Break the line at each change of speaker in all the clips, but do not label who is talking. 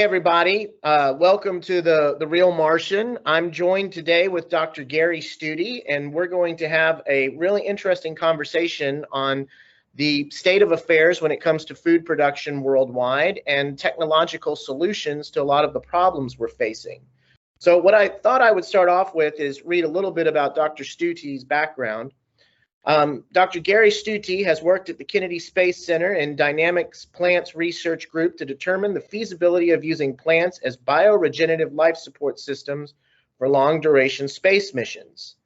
Everybody, welcome to the Real Martian. I'm joined today with Dr. Gary Stutte, and we're going to have a really interesting conversation on the state of affairs when it comes to food production worldwide and technological solutions to a lot of the problems we're facing. So what I thought I would start off with is read a little bit about Dr. Stutte's background. Dr. Gary Stutte has worked at the Kennedy Space Center and Dynamics Plants Research Group to determine the feasibility of using plants as bioregenerative life support systems for long-duration space missions.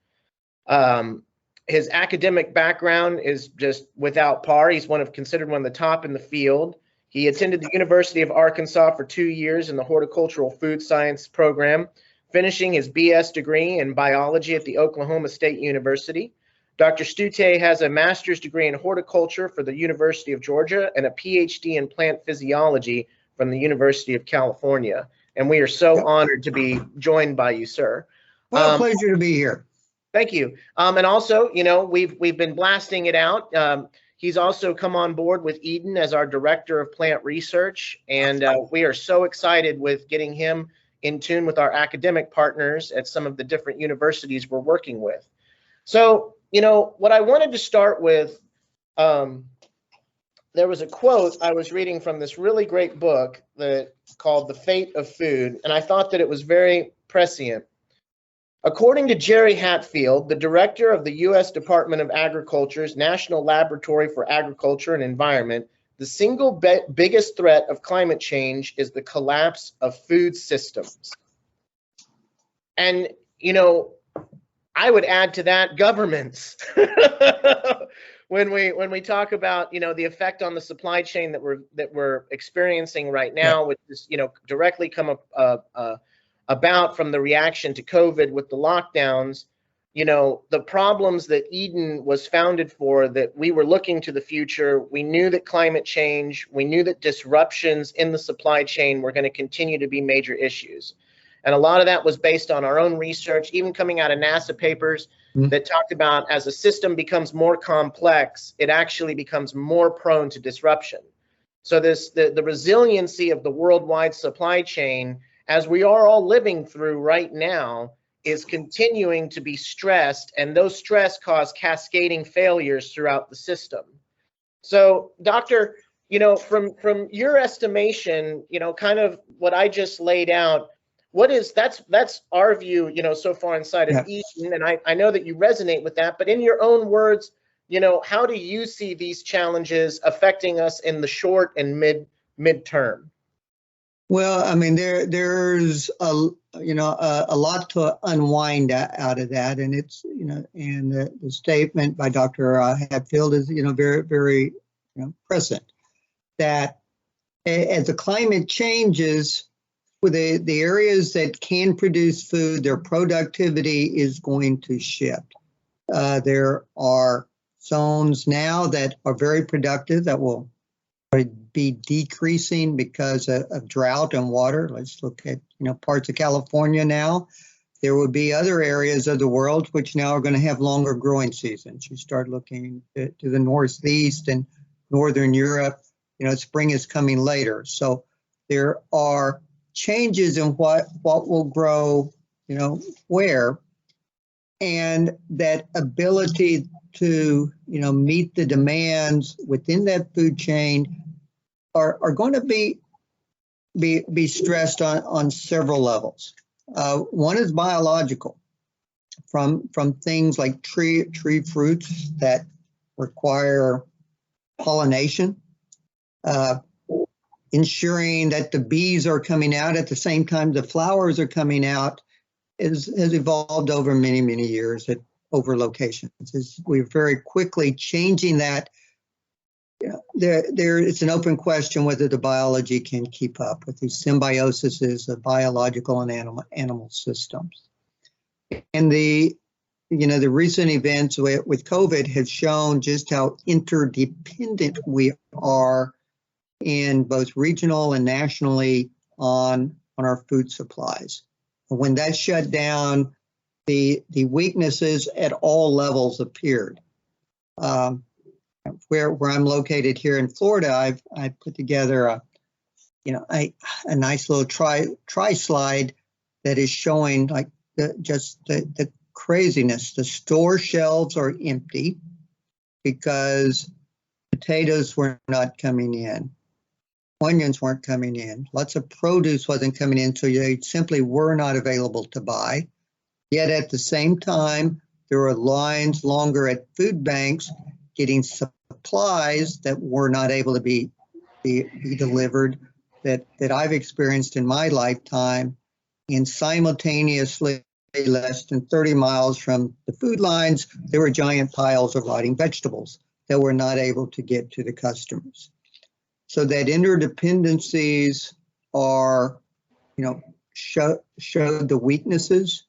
His academic background is just without par. He's considered one of the top in the field. He attended the University of Arkansas for 2 years in the horticultural food science program, finishing his BS degree in biology at the Oklahoma State University. Dr. Stutte has a master's degree in horticulture for the University of Georgia and a PhD in plant physiology from the University of California. And we are so honored to be joined by you, sir.
Well, a pleasure to be here.
Thank you. And also, we've been blasting it out. He's also come on board with Eden as our director of plant research. And we are so excited with getting him in tune with our academic partners at some of the different universities we're working with. So, what I wanted to start with, there was a quote I was reading from this really great book called The Fate of Food, and I thought that it was very prescient. According to Jerry Hatfield, the director of the U.S. Department of Agriculture's National Laboratory for Agriculture and Environment, the single biggest threat of climate change is the collapse of food systems. And, I would add to that governments. when we talk about the effect on the supply chain that we're experiencing right now, which is directly come about from the reaction to COVID with the lockdowns, the problems that Eden was founded for, that we were looking to the future. We knew that climate change, we knew that disruptions in the supply chain were going to continue to be major issues. And a lot of that was based on our own research, even coming out of NASA papers that talked about as a system becomes more complex, it actually becomes more prone to disruption. So the resiliency of the worldwide supply chain, as we are all living through right now, is continuing to be stressed, and those stress cause cascading failures throughout the system. So, Doctor, from your estimation, kind of what I just laid out, that's our view, so far inside of Eden, and I know that you resonate with that, but in your own words, how do you see these challenges affecting us in the short and midterm?
Well, I mean, there's a lot to unwind out of that, and it's and the statement by Dr. Hatfield is very, very present, that as the climate changes, with the areas that can produce food, their productivity is going to shift. There are zones now that are very productive that will be decreasing because of drought and water. Let's look at parts of California now. There will be other areas of the world which now are going to have longer growing seasons. You start looking to the Northeast and Northern Europe, spring is coming later. So there are changes in what will grow, where, and that ability to, meet the demands within that food chain are going to be stressed on several levels. One is biological, from things like tree fruits that require pollination, ensuring that the bees are coming out at the same time the flowers are coming out has evolved over many, many years over locations. We're very quickly changing that. It's an open question whether the biology can keep up with these symbioses of biological and animal systems. And the recent events with COVID have shown just how interdependent we are in both regional and nationally on our food supplies. When that shut down, the weaknesses at all levels appeared. Where I'm located here in Florida, I've put together a nice little try slide that is showing like the craziness. The store shelves are empty because potatoes were not coming in, onions weren't coming in, lots of produce wasn't coming in, so they simply were not available to buy. Yet at the same time, there were lines longer at food banks getting supplies that were not able to be delivered that I've experienced in my lifetime. And simultaneously, less than 30 miles from the food lines, there were giant piles of rotting vegetables that were not able to get to the customers. So that interdependencies are, showed the weaknesses.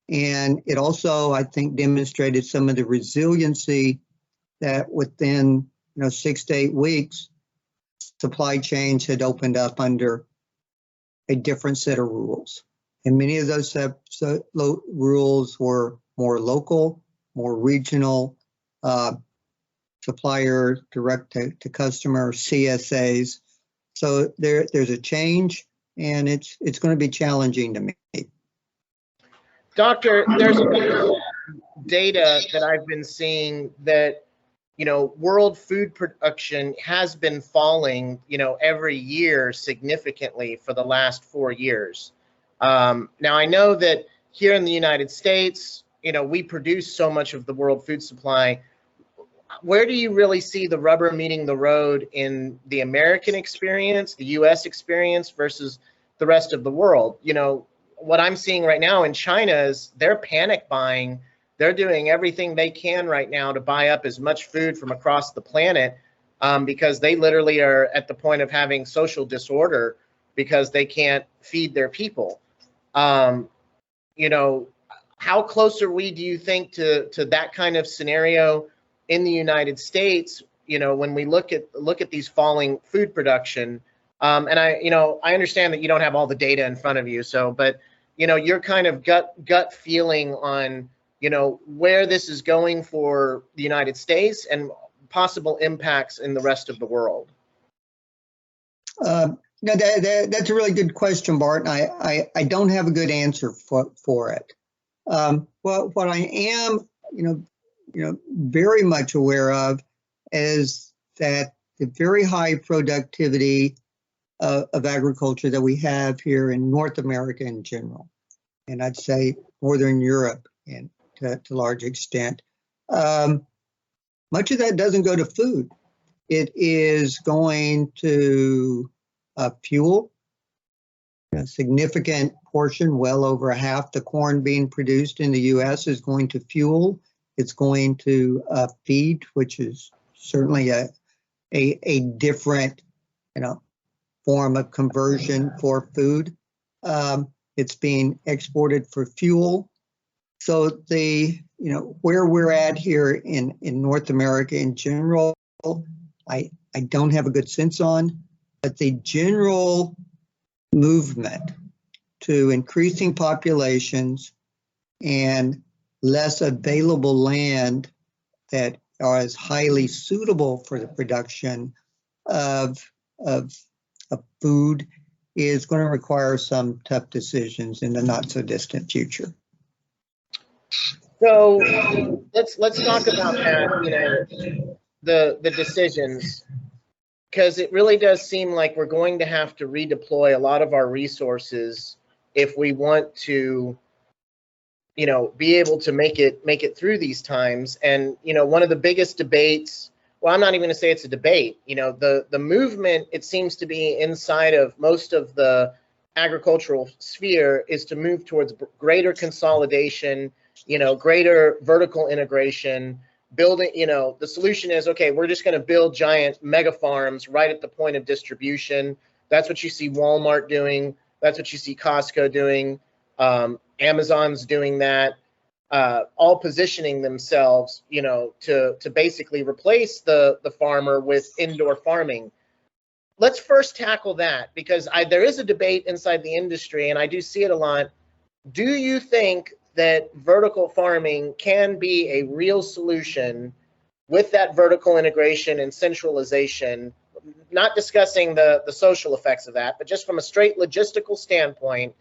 And it also, I think, demonstrated some of the resiliency that within 6 to 8 weeks, supply chains had opened up under a different set of rules. And many of those rules were more local, more regional, supplier, direct to customer, CSAs. So there's a change, and it's going to be challenging to me.
Doctor, there's data that I've been seeing that, world food production has been falling, every year significantly for the last 4 years. Now, I know that here in the United States, we produce so much of the world food supply. Where do you really see the rubber meeting the road in the American experience, the US experience versus the rest of the world? What I'm seeing right now in China is they're panic buying. They're doing everything they can right now to buy up as much food from across the planet because they literally are at the point of having social disorder because they can't feed their people. How close are we, do you think, to that kind of scenario in the United States, when we look at these falling food production? And I understand that you don't have all the data in front of you, but your kind of gut feeling on, where this is going for the United States and possible impacts in the rest of the world.
That's a really good question, Bart. And I don't have a good answer for it. Well, what I am, very much aware of is that the very high productivity of agriculture that we have here in North America in general, and I'd say Northern Europe and to a large extent, much of that doesn't go to food. It is going to fuel. A significant portion, well over half the corn being produced in the U.S. is going to fuel. It's going to feed, which is certainly a different, form of conversion for food. It's being exported for fuel. So where we're at here in North America in general, I don't have a good sense on, but the general movement to increasing populations and less available land that is highly suitable for the production of food is going to require some tough decisions in the not so distant future.
So let's talk about that, the decisions, because it really does seem like we're going to have to redeploy a lot of our resources if we want to, be able to make it through these times. And, one of the biggest debates, well, I'm not even going to say it's a debate, the movement, it seems to be inside of most of the agricultural sphere, is to move towards greater consolidation, greater vertical integration, building, the solution is, okay, we're just going to build giant mega farms right at the point of distribution. That's what you see Walmart doing. That's what you see Costco doing. Amazon's doing that, all positioning themselves, to basically replace the farmer with indoor farming. Let's first tackle that, because there is a debate inside the industry, and I do see it a lot. Do you think that vertical farming can be a real solution with that vertical integration and centralization, not discussing the social effects of that, but just from a straight logistical standpoint,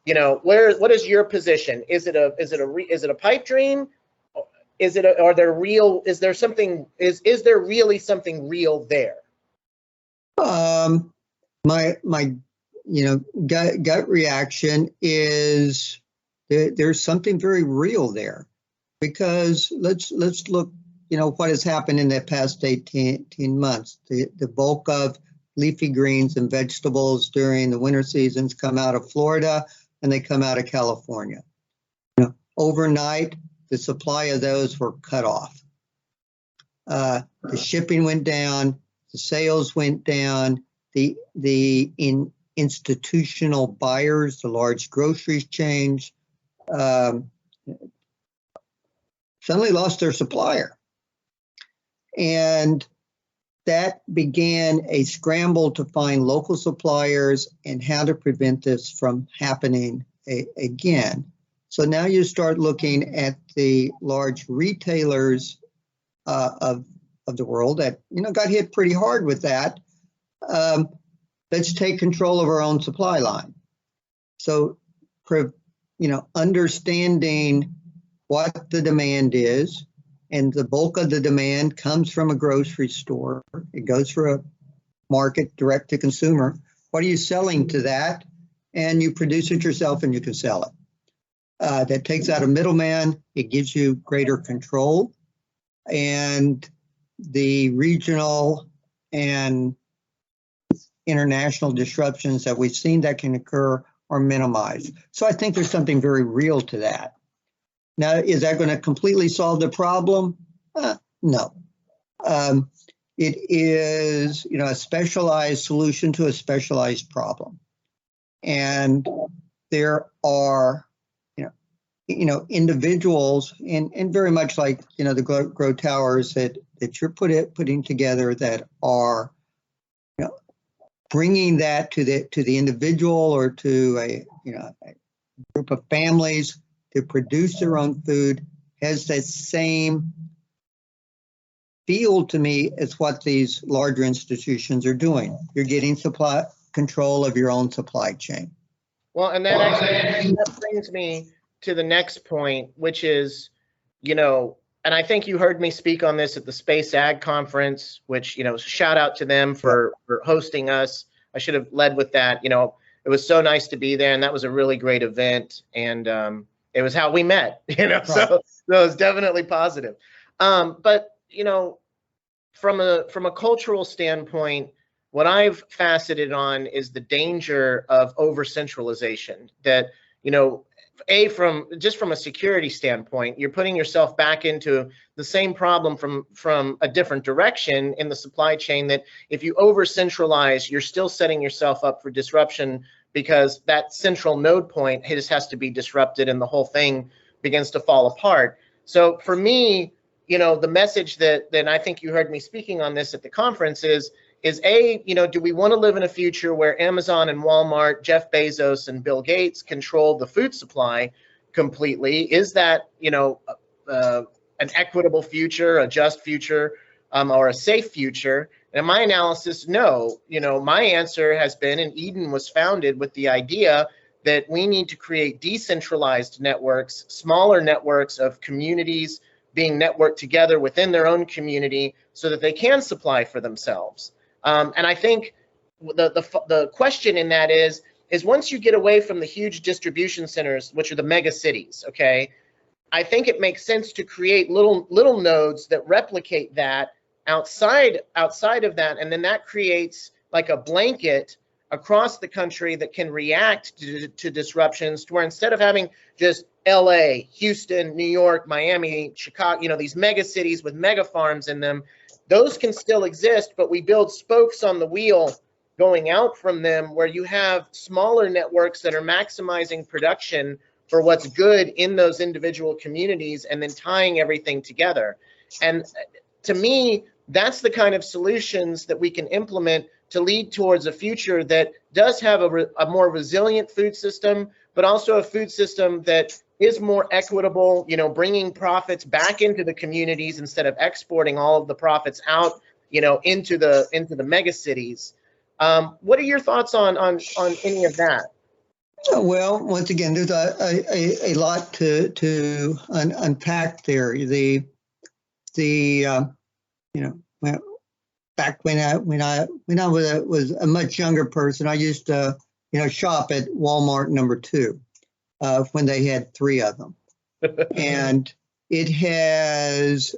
you know, what is your position? Is it a pipe dream? Is there really something real there?
My gut reaction is there's something very real there, because let's look, what has happened in the past 18 months. The bulk of leafy greens and vegetables during the winter seasons come out of Florida, and they come out of California. Overnight, the supply of those were cut off. The shipping went down, the sales went down, the institutional buyers, the large grocery chains, suddenly lost their supplier. And that began a scramble to find local suppliers and how to prevent this from happening again. So now you start looking at the large retailers of the world that got hit pretty hard with that. Let's take control of our own supply line. So, understanding what the demand is, and the bulk of the demand comes from a grocery store. It goes for a market direct to consumer. What are you selling to that? And you produce it yourself and you can sell it. That takes out a middleman. It gives you greater control. And the regional and international disruptions that we've seen that can occur are minimized. So I think there's something very real to that. Now, is that going to completely solve the problem? No. It is, a specialized solution to a specialized problem. And there are, individuals, and very much like, the grow towers that you're putting together, that are, bringing that to the individual or to a group of families to produce their own food, has that same feel to me as what these larger institutions are doing. You're getting supply control of your own supply chain.
Well, and that brings me to the next point, which is, and I think you heard me speak on this at the Space Ag Conference, which, shout out to them for hosting us. I should have led with that. It was so nice to be there, and that was a really great event. And it was how we met,
Right.
So it was definitely positive. But, from a cultural standpoint, what I've faceted on is the danger of over-centralization. That, from a security standpoint, you're putting yourself back into the same problem from a different direction in the supply chain. That if you over-centralize, you're still setting yourself up for disruption, because that central node point has to be disrupted and the whole thing begins to fall apart. So for me, the message that I think you heard me speaking on this at the conference is do we want to live in a future where Amazon and Walmart, Jeff Bezos and Bill Gates control the food supply completely? Is that, an equitable future, a just future, or a safe future? And in my analysis, no. My answer has been, and Eden was founded with the idea that we need to create decentralized networks, smaller networks of communities being networked together within their own community so that they can supply for themselves. And I think the question in that is once you get away from the huge distribution centers, which are the mega cities, okay, I think it makes sense to create little nodes that replicate that outside of that, and then that creates like a blanket across the country that can react to disruptions, to where instead of having just LA, Houston, New York, Miami, Chicago, these mega cities with mega farms in them, those can still exist, but we build spokes on the wheel going out from them, where you have smaller networks that are maximizing production for what's good in those individual communities, and then tying everything together. And to me, that's the kind of solutions that we can implement to lead towards a future that does have a more resilient food system, but also a food system that is more equitable, bringing profits back into the communities instead of exporting all of the profits out into the mega cities. What are your thoughts on any of that?
Well, once again, there's a lot to unpack there. Well, back when I was a much younger person, I used to shop at Walmart number 2 when they had 3 of them, and it has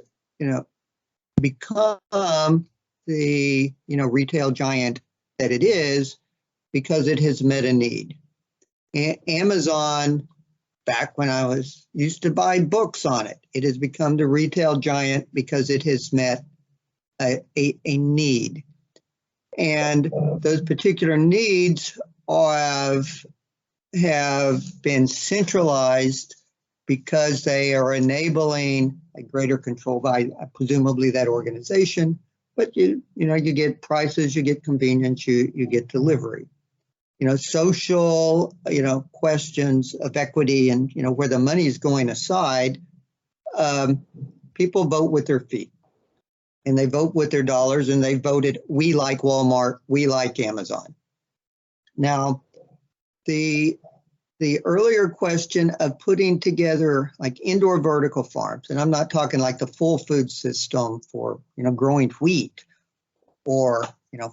become the retail giant that it is because it has met a need. Amazon, back when I used to buy books on it, it has become the retail giant because it has met a need. And those particular needs have been centralized because they are enabling a greater control by presumably that organization. But you get prices, you get convenience, you get delivery. Social, questions of equity and, where the money is going aside, people vote with their feet and they vote with their dollars, and they voted, we like Walmart, we like Amazon. Now, the earlier question of putting together like indoor vertical farms, and I'm not talking like the full food system for, growing wheat or,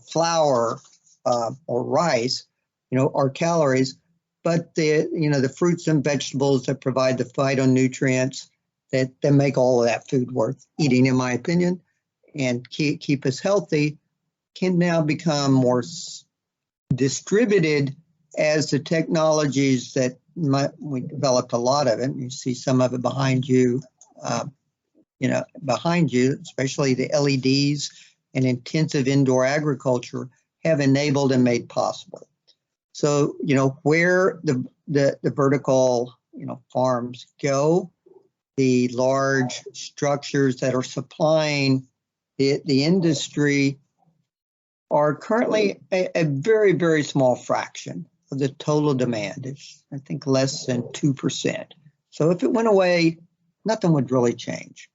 flour or rice, or calories, but the fruits and vegetables that provide the phytonutrients that make all of that food worth eating, in my opinion, and keep us healthy, can now become more distributed as the technologies that we developed a lot of it. And you see some of it behind you, especially the LEDs and intensive indoor agriculture have enabled and made possible. So, where the vertical, farms go, the large structures that are supplying the industry are currently a very, very small fraction of the total demand. It's, I think, less than 2%. So if it went away, nothing would really change.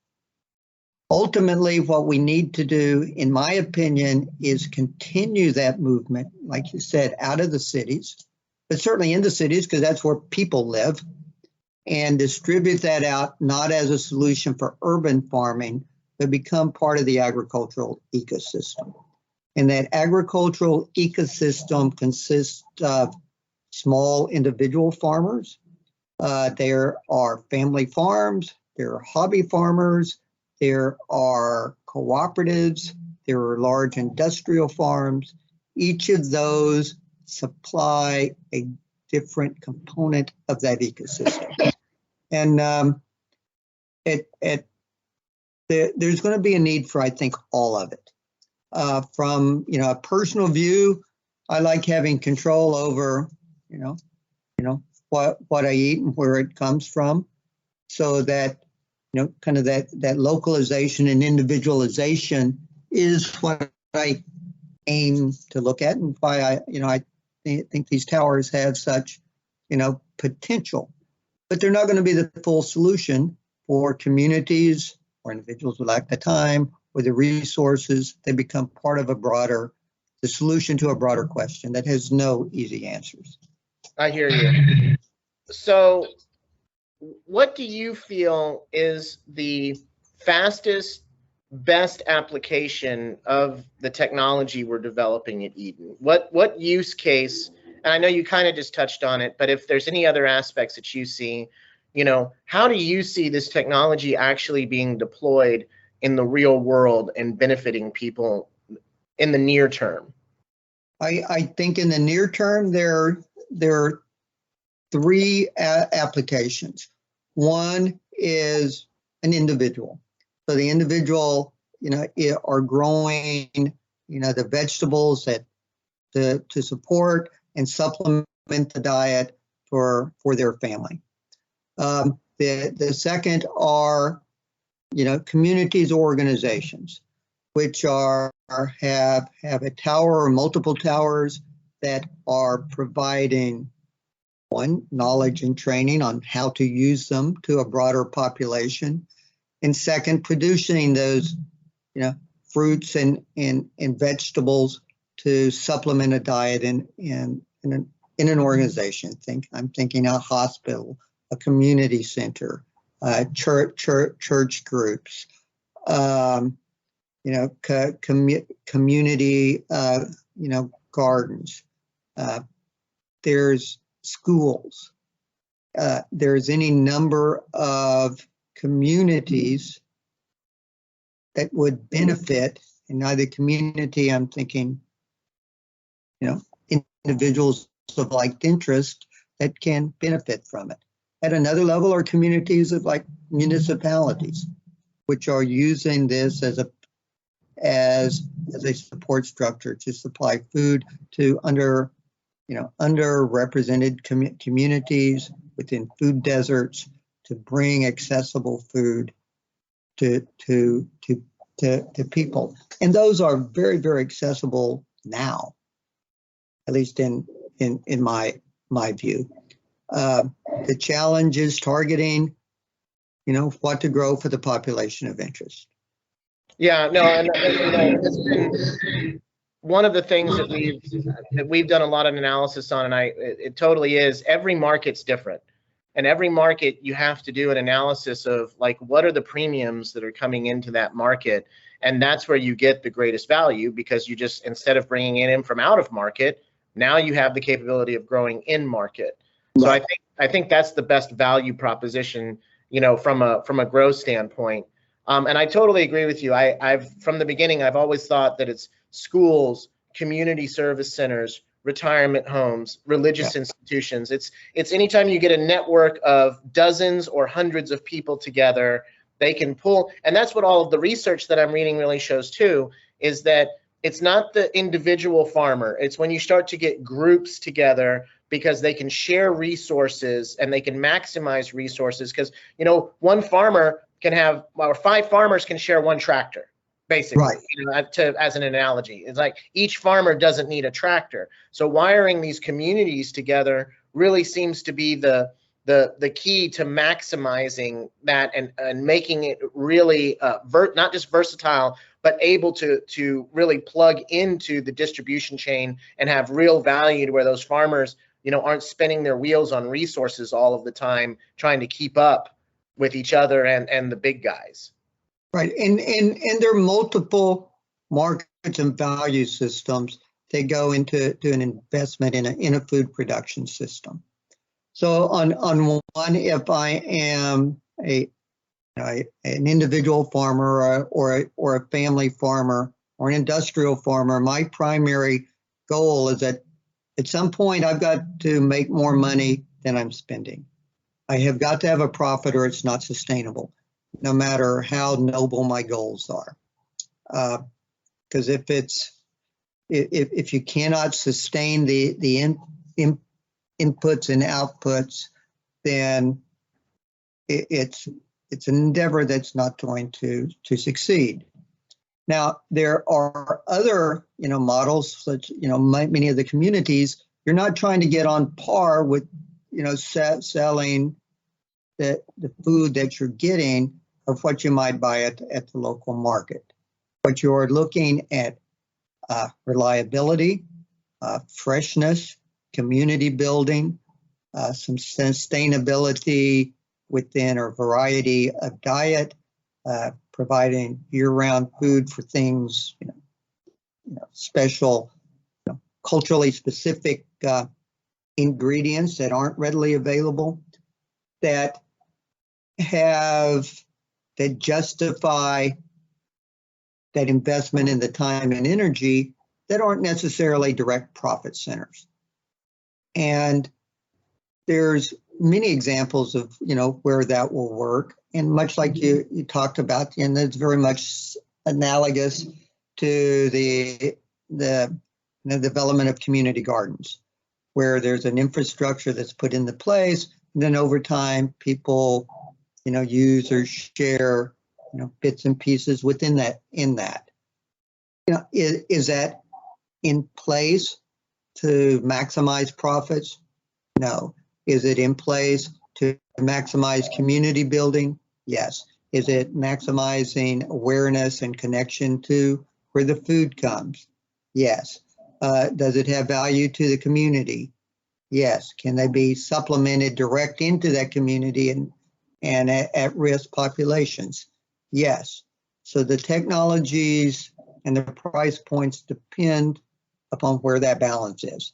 Ultimately, what we need to do, in my opinion, is continue that movement, like you said, out of the cities, but certainly in the cities, because that's where people live, and distribute that out, not as a solution for urban farming, but become part of the agricultural ecosystem. And that agricultural ecosystem consists of small individual farmers. There are family farms, there are hobby farmers, there are cooperatives, there are large industrial farms. Each of those supply a different component of that ecosystem. And there's going to be a need for, I think, all of it. From a personal view, I like having control over what I eat and where it comes from, so that kind of that localization and individualization is what I aim to look at, and why I think these towers have such potential. But they're not going to be the full solution for communities or individuals who lack the time or the resources. They become part of the solution to a broader question that has no easy answers.
I hear you. So what do you feel is the fastest, best application of the technology we're developing at Eden? What use case, and I know you kind of just touched on it, but if there's any other aspects that you see, how do you see this technology actually being deployed in the real world and benefiting people in the near term?
I think in the near term, there are 3 applications. One is an individual. So the individual, are growing, the vegetables that to support and supplement the diet for their family. The second are, communities or organizations, which have a tower or multiple towers that are providing, one, knowledge and training on how to use them to a broader population, and second, producing those, fruits and vegetables to supplement a diet in an organization. I'm thinking a hospital, a community center, church groups, community, gardens. There's schools. There's any number of communities that would benefit. In either community, I'm thinking, individuals of like interest that can benefit from it. At another level are communities of like municipalities, which are using this as a support structure to supply food to underrepresented communities within food deserts, to bring accessible food to people. And those are very, very accessible now, at least in my view. The challenge is targeting, what to grow for the population of interest.
Yeah, no, and it's been one of the things that we've done a lot of analysis on, and it totally is. Every market's different, and every market you have to do an analysis of like what are the premiums that are coming into that market, and that's where you get the greatest value, because you just, instead of bringing it in from out of market, now you have the capability of growing in market. So I think that's the best value proposition, from a growth standpoint. And I totally agree with you. I've from the beginning, I've always thought that it's schools, community service centers, retirement homes, religious institutions. It's anytime you get a network of dozens or hundreds of people together, they can pull. And that's what all of the research that I'm reading really shows too, is that it's not the individual farmer. It's when you start to get groups together, because they can share resources and they can maximize resources. Because, one farmer can have, or 5 farmers can share 1 tractor, basically,
right.
As an analogy. It's like each farmer doesn't need a tractor. So wiring these communities together really seems to be the key to maximizing that and making it really not just versatile, but able to really plug into the distribution chain and have real value, to where those farmers, aren't spinning their wheels on resources all of the time, trying to keep up with each other and the big guys.
Right, and there are multiple markets and value systems that go into an investment in a food production system. So on one, if I am an individual farmer or a family farmer or an industrial farmer, my primary goal is that at some point I've got to make more money than I'm spending. I have got to have a profit, or it's not sustainable, no matter how noble my goals are. Because if you cannot sustain the inputs and outputs, then it's an endeavor that's not going to succeed. Now, there are other models, such many of the communities. You're not trying to get on par with selling the food that you're getting of what you might buy at the local market, but you're looking at reliability, freshness, community building, some sustainability within a variety of diet, providing year-round food for things, special, culturally specific ingredients that aren't readily available, that justify that investment in the time and energy, that aren't necessarily direct profit centers. And there's many examples of where that will work, and much like you talked about, and it's very much analogous to the development of community gardens, where there's an infrastructure that's put into place, and then over time people use or share bits and pieces within that. Is that in place to maximize profits? No. Is it in place to maximize community building? Yes. Is it maximizing awareness and connection to where the food comes? Yes. Does it have value to the community? Yes. Can they be supplemented direct into that community and at-risk populations? Yes. So the technologies and the price points depend upon where that balance is.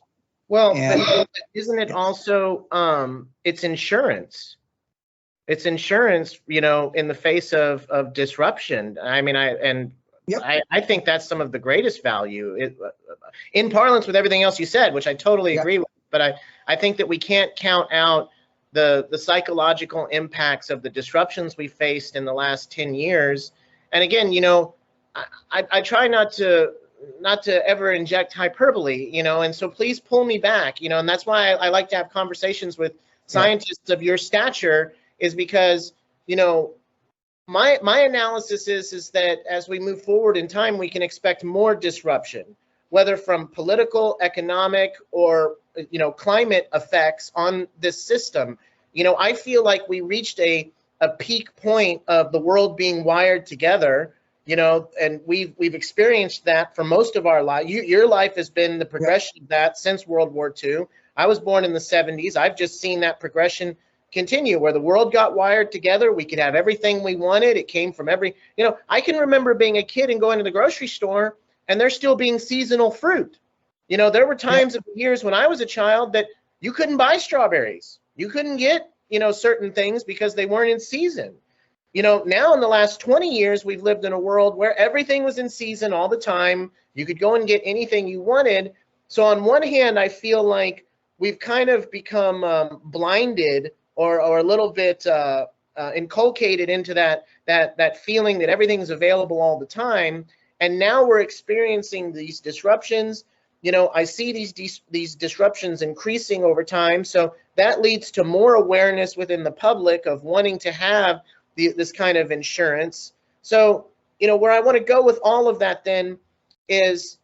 Well,
And
but isn't it also it's insurance? It's insurance, you know, in the face of disruption. I mean,
Yep.
I think that's some of the greatest value in parlance with everything else you said, which I totally
Yep.
agree with. But I think that we can't count out the psychological impacts of the disruptions we faced in the last 10 years. And again, you know, I try not to ever inject hyperbole, you know, and so please pull me back, you know, and that's why I like to have conversations with scientists of your stature, is because, you know, my analysis is that as we move forward in time, we can expect more disruption, whether from political, economic, or, you know, climate effects on this system. You know, I feel like we reached a peak point of the world being wired together, you know, and we've experienced that for most of our life. Your life has been the progression of that since World War II. I was born in the 70s. I've just seen that progression continue, where the world got wired together. We could have everything we wanted. It came from every, you know, I can remember being a kid and going to the grocery store and there still being seasonal fruit. You know, there were times of years when I was a child that you couldn't buy strawberries. You couldn't get, you know, certain things because they weren't in season. You know, now in the last 20 years, we've lived in a world where everything was in season all the time. You could go and get anything you wanted. So on one hand, I feel like we've kind of become blinded or a little bit inculcated into that feeling that everything's available all the time. And now we're experiencing these disruptions. You know, I see these disruptions increasing over time. So that leads to more awareness within the public of wanting to have this kind of insurance. So, you know, where I want to go with all of that then is,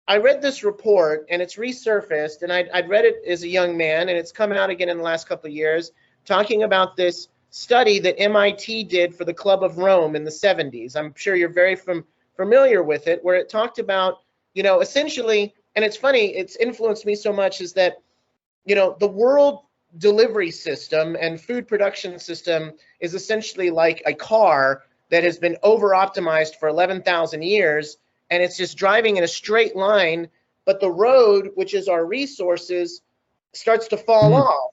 I read this report and it's resurfaced, and I'd read it as a young man, and it's come out again in the last couple of years, talking about this study that MIT did for the Club of Rome in the 70s. I'm sure you're very familiar with it, where it talked about, you know, essentially, and it's funny, it's influenced me so much, is that, you know, the world delivery system and food production system is essentially like a car that has been over optimized for 11,000 years, and it's just driving in a straight line, but the road, which is our resources, starts to fall off.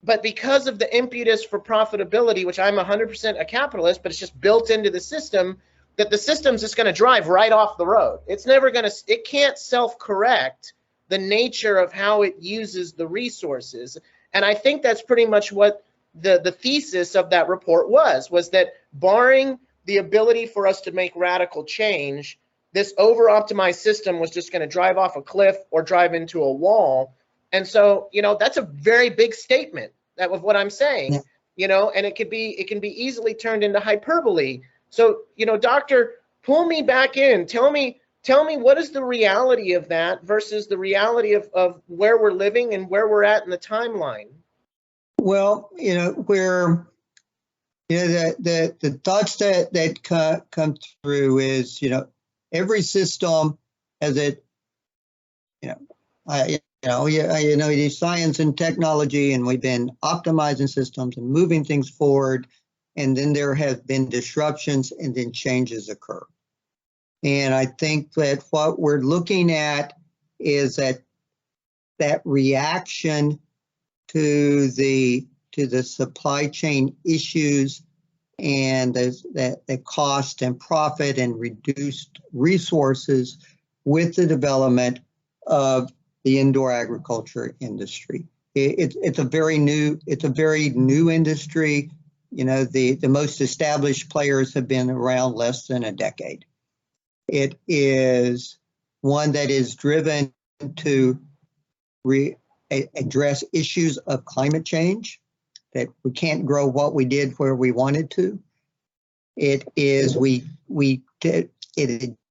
But because of the impetus for profitability, which I'm 100% a capitalist, but it's just built into the system, that the system's just going to drive right off the road. It's never going to, it can't self-correct the nature of how it uses the resources. And I think that's pretty much what the thesis of that report was that barring the ability for us to make radical change, this over-optimized system was just going to drive off a cliff or drive into a wall. And so, you know, that's a very big statement of what I'm saying, you know, and it can be easily turned into hyperbole. So, you know, doctor, pull me back in. Tell me what is the reality of that versus the reality of where we're living and where we're at in the timeline.
Well, you know, where, you know, the thoughts that come through is, you know, every system has it, you know, science and technology, and we've been optimizing systems and moving things forward, and then there have been disruptions and then changes occur. And I think that what we're looking at is that reaction to the supply chain issues and the cost and profit and reduced resources with the development of the indoor agriculture industry. It's a very new industry. You know, the most established players have been around less than a decade. It is one that is driven to address issues of climate change, that we can't grow what we did where we wanted to. It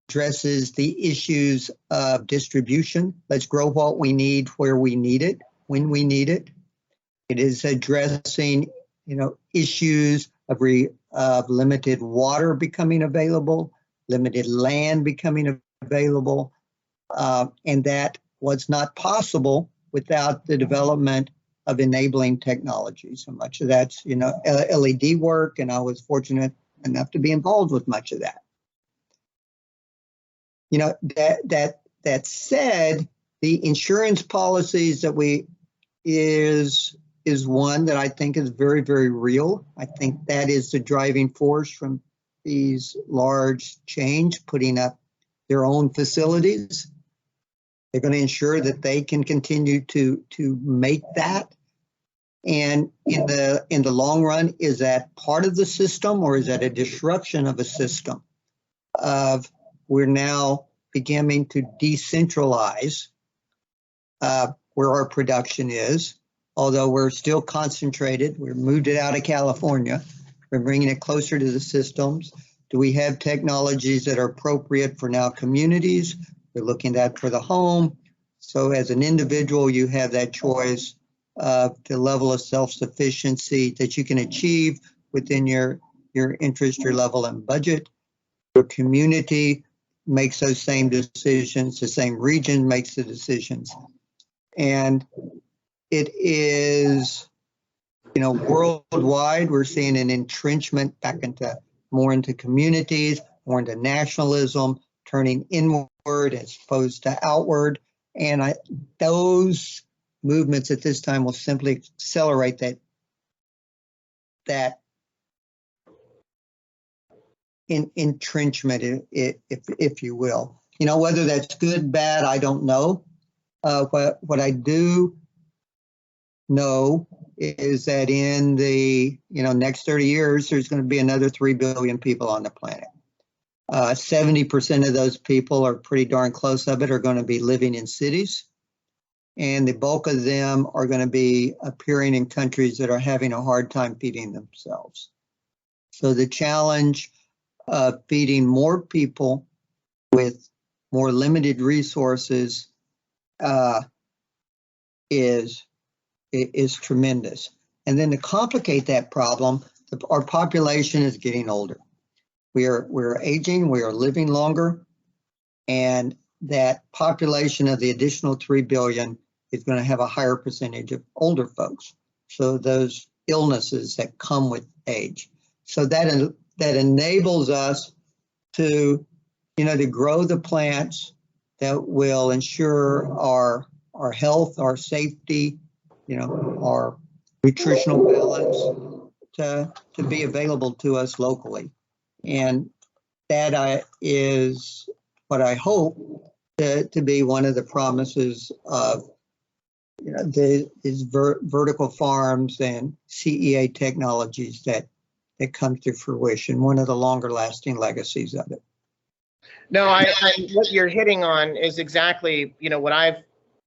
addresses the issues of distribution. Let's grow what we need where we need it, when we need it. It is addressing, you know, issues of of limited water becoming available, limited land becoming available, and that was not possible without the development of enabling technology. So much of that's, LED work, and I was fortunate enough to be involved with much of that. That said, the insurance policies that is one that I think is very, very real. I think that is the driving force from these large change, putting up their own facilities. They're going to ensure that they can continue to make that. And in the long run, is that part of the system, or is that a disruption of a system? We're now beginning to decentralize where our production is, although we're still concentrated. We moved it out of California. We're bringing it closer to the systems. Do we have technologies that are appropriate for now communities? We're looking at for the home. So as an individual, you have that choice of the level of self-sufficiency that you can achieve within your interest, your level, and budget. Your community makes those same decisions. The same region makes the decisions. And it is, worldwide, we're seeing an entrenchment back more into communities, more into nationalism, turning inward as opposed to outward. And those movements at this time will simply accelerate that entrenchment, if you will. Whether that's good, bad, I don't know. What I do know is that in the next 30 years, there's going to be another 3 billion people on the planet. 70% of those people are pretty darn close of it are going to be living in cities. And the bulk of them are going to be appearing in countries that are having a hard time feeding themselves. So the challenge of feeding more people with more limited resources is tremendous. And then to complicate that problem, our population is getting older. We're aging, we are living longer, and that population of the additional 3 billion is going to have a higher percentage of older folks. So those illnesses that come with age. So that enables us to grow the plants that will ensure our health, our safety, our nutritional balance to be available to us locally. And that is what I hope to be one of the promises of these vertical farms and CEA technologies that come to fruition, one of the longer lasting legacies of it.
No, what you're hitting on is exactly, what I've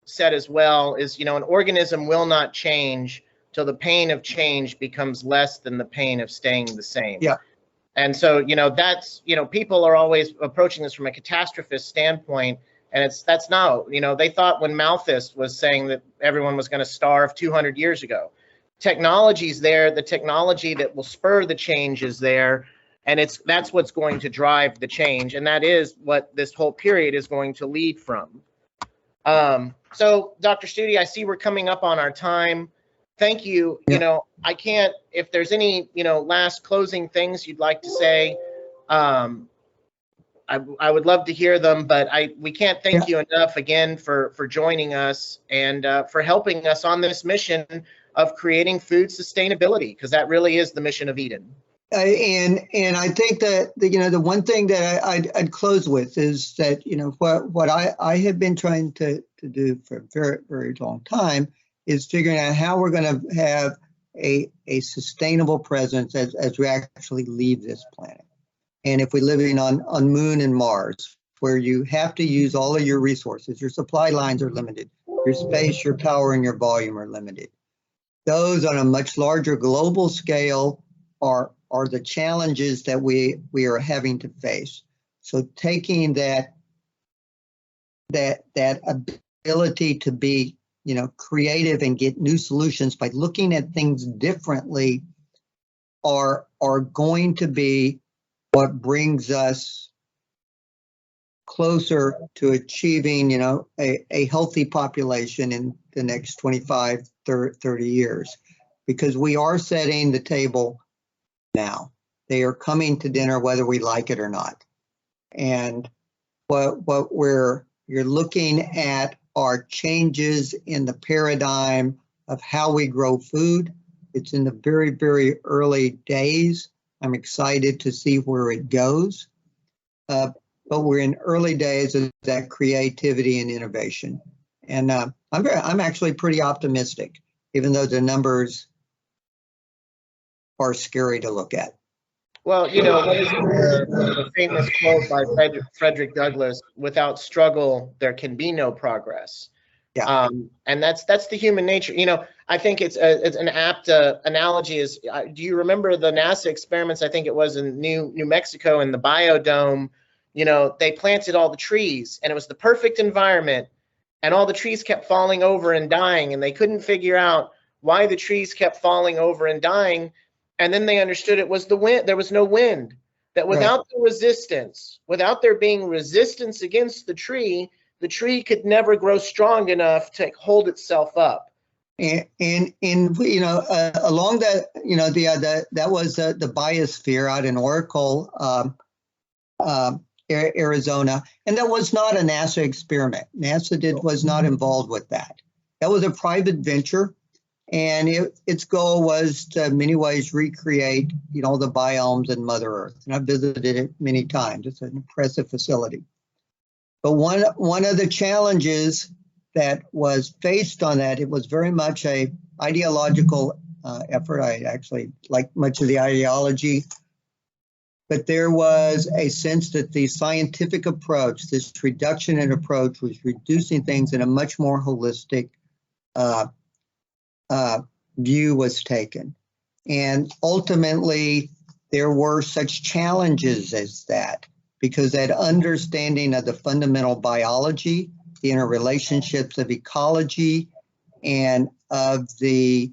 said as well is, an organism will not change till the pain of change becomes less than the pain of staying the same.
Yeah.
And so, that's, people are always approaching this from a catastrophist standpoint. And that's not, they thought when Malthus was saying that everyone was going to starve 200 years ago. Technology's there, the technology that will spur the change is there. And that's what's going to drive the change. And that is what this whole period is going to lead from. So Dr. Stutte, I see we're coming up on our time. Thank you.
Yeah.
I can't, if there's any, last closing things you'd like to say, I would love to hear them, but we can't thank you enough again for joining us and for helping us on this mission of creating food sustainability, because that really is the mission of Eden.
And I think that the one thing that I'd close with is that what I have been trying to do for a very, very long time is figuring out how we're going to have a sustainable presence as we actually leave this planet. And if we're living on Moon and Mars, where you have to use all of your resources, your supply lines are limited, your space, your power, and your volume are limited. Those on a much larger global scale are the challenges that we are having to face. So taking that ability to be creative and get new solutions by looking at things differently are going to be what brings us closer to achieving, a healthy population in the next 25, 30 years, because we are setting the table now. They are coming to dinner whether we like it or not. And you're looking at are changes in the paradigm of how we grow food. It's in the very, very early days. I'm excited to see where it goes. But we're in early days of that creativity and innovation. And I'm actually pretty optimistic, even though the numbers are scary to look at.
Well, what is the famous quote by Frederick Douglass? Without struggle, there can be no progress.
Yeah.
And that's the human nature. I think it's an apt analogy. Do you remember the NASA experiments? I think it was in New Mexico in the Biodome. They planted all the trees, and it was the perfect environment, and all the trees kept falling over and dying, and they couldn't figure out why the trees kept falling over and dying. And then they understood it was the wind. There was no wind. That without the resistance, without there being resistance against the tree could never grow strong enough to hold itself up.
And along that, that was the biosphere out in Oracle, Arizona, and that was not a NASA experiment. NASA was not involved with that. That was a private venture, and its goal was to, in many ways, recreate, the biomes in Mother Earth. And I've visited it many times. It's an impressive facility. But one of the challenges that was faced on that, it was very much a ideological effort. I actually like much of the ideology. But there was a sense that the scientific approach, this reduction in approach, was reducing things in a much more holistic view was taken. And ultimately, there were such challenges as that, because that understanding of the fundamental biology, the interrelationships of ecology, and of the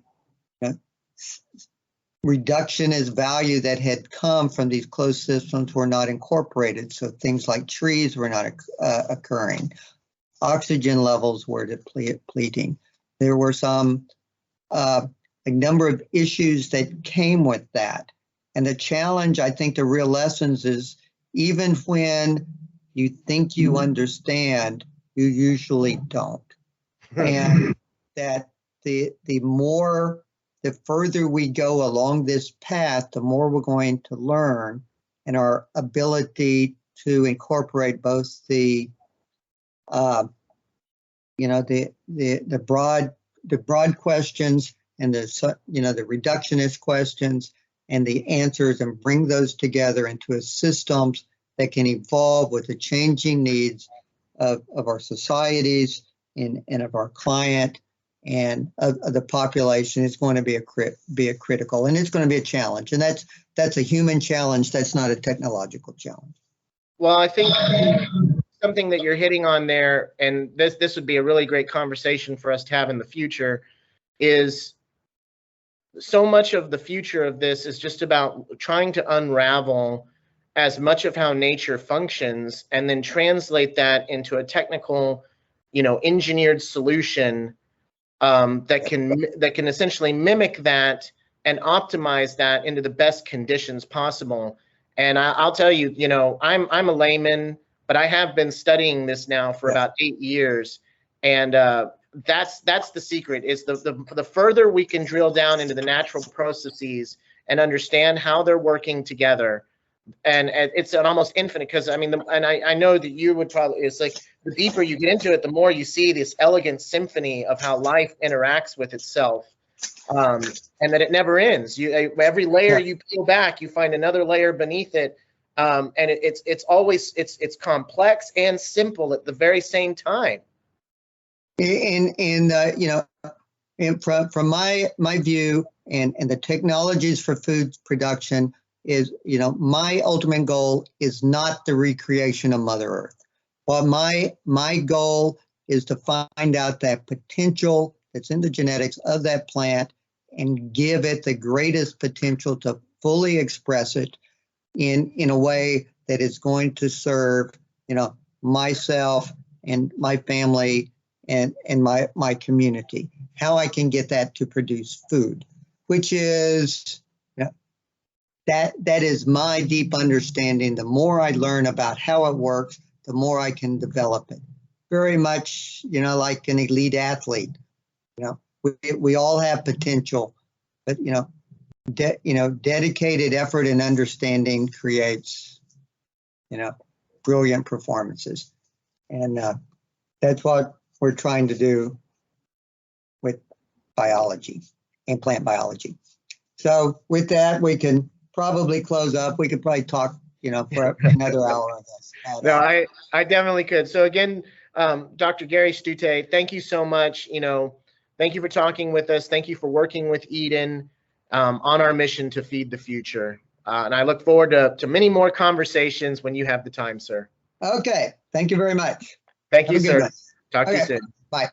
reductionist value that had come from these closed systems were not incorporated. So things like trees were not occurring. Oxygen levels were depleting. There were a number of issues that came with that. And the challenge, I think the real lessons is, even when you think you understand, you usually don't. And that the further we go along this path, the more we're going to learn, and our ability to incorporate both the broad questions and the reductionist questions and the answers, and bring those together into a systems that can evolve with the changing needs of our societies and of our client and of the population is going to be a critical, and it's going to be a challenge. And that's a human challenge. That's not a technological challenge.
Well, I think something that you're hitting on there, and this would be a really great conversation for us to have in the future, is so much of the future of this is just about trying to unravel as much of how nature functions and then translate that into a technical, engineered solution that can essentially mimic that and optimize that into the best conditions possible. And I'll tell you, I'm a layman, but I have been studying this now for about 8 years, and that's the secret. Is the further we can drill down into the natural processes and understand how they're working together, and it's an almost infinite. Because I know that you would probably. It's like the deeper you get into it, the more you see this elegant symphony of how life interacts with itself, and that it never ends. Every layer you peel back, you find another layer beneath it, and it's always complex and simple at the very same time.
And from my view, and the technologies for food production is, my ultimate goal is not the recreation of Mother Earth. Well, my goal is to find out that potential that's in the genetics of that plant and give it the greatest potential to fully express it in a way that is going to serve, myself and my family and my community. How I can get that to produce food, which is, that is my deep understanding. The more I learn about how it works, the more I can develop it. Very much, like an elite athlete. We all have potential, but dedicated effort and understanding creates, brilliant performances, and that's what we're trying to do with biology and plant biology. So with that, we can probably close up. We could probably talk, for another hour on this.
No, I definitely could. So again, Dr. Gary Stutte, thank you so much. Thank you for talking with us. Thank you for working with Eden on our mission to feed the future. And I look forward to many more conversations when you have the time, sir.
Okay. Thank you very much.
Thank you,
Have a good
sir.
one.
Talk to you
Okay.
soon.
Bye.